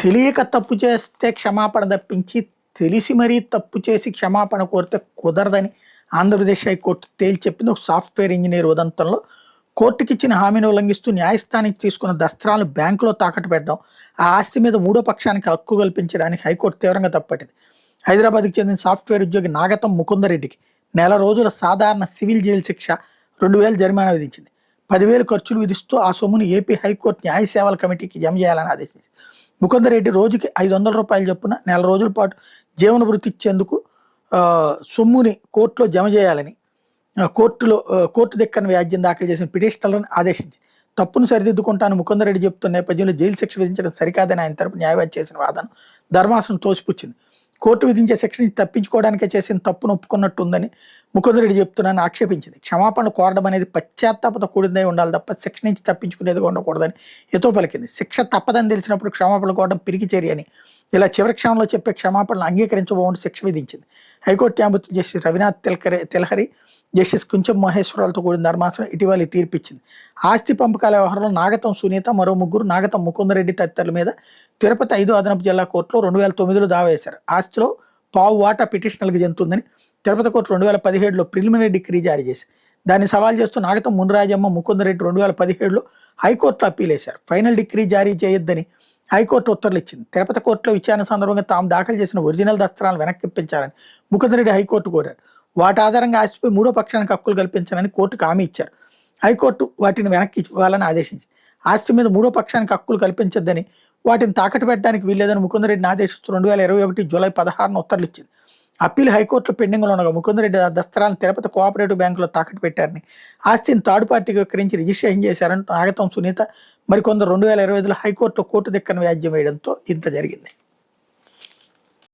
తెలియక తప్పు చేస్తే క్షమాపణ తప్పించి, తెలిసి మరీ తప్పు చేసి క్షమాపణ కోరితే కుదరదని ఆంధ్రప్రదేశ్ హైకోర్టు తేల్చి చెప్పింది. ఒక సాఫ్ట్‌వేర్ ఇంజినీర్ ఉదంతంలో కోర్టుకిచ్చిన హామీని ఉల్లంఘిస్తూ న్యాయస్థానానికి తీసుకున్న దస్త్రాలను బ్యాంకులో తాకట్టు పెట్టడం, ఆ ఆస్తి మీద మూడో పక్షానికి హక్కు కల్పించడానికి హైకోర్టు తీవ్రంగా తప్పుపట్టింది. హైదరాబాద్‌కి చెందిన సాఫ్ట్‌వేర్ ఉద్యోగి నాగతం ముకుందరెడ్డికి నెల రోజుల సాధారణ సివిల్ జైలు శిక్ష, 2000 జరిమానా విధించింది. 10,000 ఖర్చులు విధిస్తూ ఆ సొమ్మును ఏపీ హైకోర్టు న్యాయ సేవల కమిటీకి జమ చేయాలని ఆదేశించింది. ముకుందరెడ్డి రోజుకి ₹500 చొప్పున నెల రోజుల పాటు జీవన భృతి ఇచ్చేందుకు సొమ్ముని కోర్టులో జమ చేయాలని కోర్టు దిక్కన వ్యాజ్యం దాఖలు చేసిన పిటిషనర్లను ఆదేశించింది. తప్పును సరిదిద్దుకుంటాను ముకుందరెడ్డి చెబుతున్న నేపథ్యంలో జైలు శిక్ష విధించడం సరికాదని ఆయన తరపు న్యాయవాది చేసిన వాదన ధర్మాసనం తోసిపుచ్చింది. కోర్టు విధించే శిక్ష నుంచి తప్పించుకోవడానికే చేసిన తప్పును ఒప్పుకున్నట్టుందని ముకుందరెడ్డి చెప్తున్నానని ఆక్షేపించింది. క్షమాపణ కోరడం అనేది పశ్చాత్తాపత కూడిందై ఉండాలి తప్ప శిక్ష నుంచి తప్పించుకునేదిగా ఉండకూడదని హితవు పలికింది. శిక్ష తప్పదని తెలిసినప్పుడు క్షమాపణ కోరడం పిరికి చర్య అని, ఇలా చివరి క్షణంలో చెప్పే క్షమాపణలు అంగీకరించబోమని శిక్ష విధించింది. హైకోర్టు న్యాయమూర్తి జస్టిస్ రవినాథ్ తెలహరి, జస్టిస్ కుంచెం మహేశ్వరరావుతో కూడిన ధర్మాసనం ఇటీవల తీర్పిచ్చింది. ఆస్తి పంపకాల వ్యవహారంలో నాగతం సునీత, మరో ముగ్గురు నాగతం ముకుందరెడ్డి తదితరుల మీద తిరుపతి 5వ అదనపు జిల్లా కోర్టులో 2009లో దావా వేశారు. ఆస్తిలో పావు వాటా పిటిషనర్లకు చెందుతుందని తిరుపతి కోర్టు 2017లో ప్రిలిమినరీ డిగ్రీ జారీ చేసి దాన్ని సవాల్ చేస్తూ నాగతం మునిరాజమ్మ, ముకుందరెడ్డి 2017లో హైకోర్టులో అప్పీల్ వేశారు. ఫైనల్ డిగ్రీ జారీ చేయొద్దని హైకోర్టు ఉత్తర్వులు ఇచ్చింది. తిరుపతి కోర్టులో విచారణ సందర్భంగా తాము దాఖలు చేసిన ఒరిజినల్ దస్త్రాలను వెనక్కి ఇప్పించాలని ముకుందరెడ్డి హైకోర్టు కోరారు. వాటి ఆధారంగా ఆస్తిపై మూడో పక్షానికి హక్కులు కల్పించాలని కోర్టుకు హామీ ఇచ్చారు. హైకోర్టు వాటిని వెనక్కి ఇవ్వాలని ఆదేశించింది. ఆస్తి మీద మూడో పక్షానికి హక్కులు కల్పించొద్దని, వాటిని తాకట్టు పెట్టడానికి వీల్లేదని ముకుందరెడ్డిని ఆదేశిస్తూ 2021 జూలై 16న ఉత్తర్వులు ఇచ్చింది. అప్పీల్ హైకోర్టులో పెండింగ్లో ఉండగా ముకుందరెడ్డి ఆ దస్త్రాలను తిరుపతి కోఆపరేటివ్ బ్యాంకులో తాకట్టు పెట్టారని, ఆస్తిని థర్డ్ పార్టీకి విక్రయించి రిజిస్ట్రేషన్ చేశారని నాగతం సునీత మరికొందరు 2025లో హైకోర్టులో కోర్టు దిక్కన వ్యాజ్యం వేయడంతో ఇంత జరిగింది.